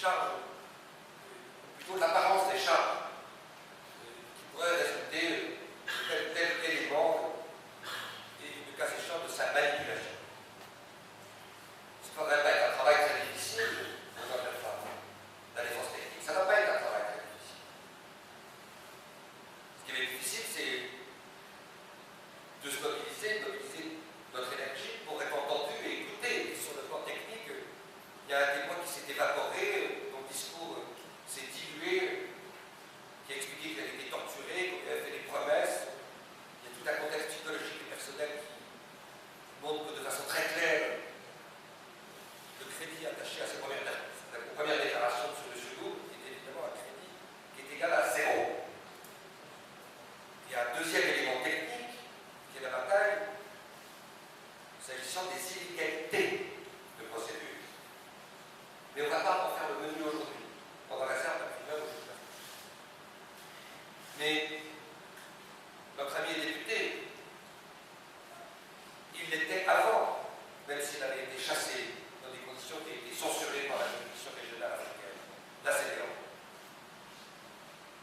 charges, plutôt de l'apparence des charges, qui pourraient résulter de tel ou tel élément, et le cas échéant de sa manipulation. Ça ne devrait pas être un travail très difficile, la défense technique. Ça ne va pas être un travail très difficile. Ce qui est difficile, c'est de se mobiliser, notre énergie pour être entendu et écouté. Sur le plan technique, il y a un témoin qui s'est évaporé, dont le discours s'est dilué, qui a expliqué qu'il avait été torturé, qu'il avait fait des promesses. Il y a tout un contexte psychologique et personnel qui montre que de façon très claire, le crédit attaché à ses premières déclarations sur M. Lourd est évidemment un crédit qui est égal à 0. Il y a un deuxième élément technique qui est la bataille s'agissant des inégalités de procédure. Mais on ne va pas en faire le menu aujourd'hui. On en réserve la primeur aujourd'hui. Mais notre ami est député. Il l'était avant, même s'il avait été chassé dans des conditions qui ont été censurées par la juridiction régionale africaine, la CEDEAO.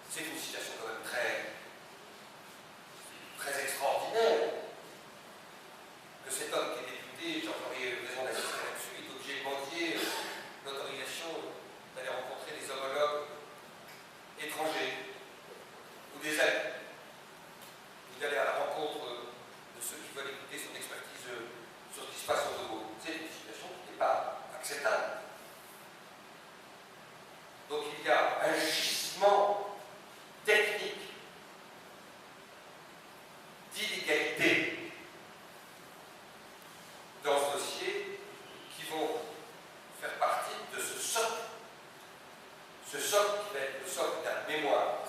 C'est une situation quand même très extraordinaire que cet homme qui est député, j'aurais raison d'insister là-dessus, est obligé de mendier l'autorisation d'aller rencontrer des homologues étrangers ou des amis, ou d'aller à la rencontre de ceux qui veulent écouter son expertise sur ce qui se passe au Togo. C'est une situation qui n'est pas acceptable. Donc il y a un gisement technique d'inégalité dans ce dossier qui vont faire partie de ce socle qui va être le socle d'un mémoire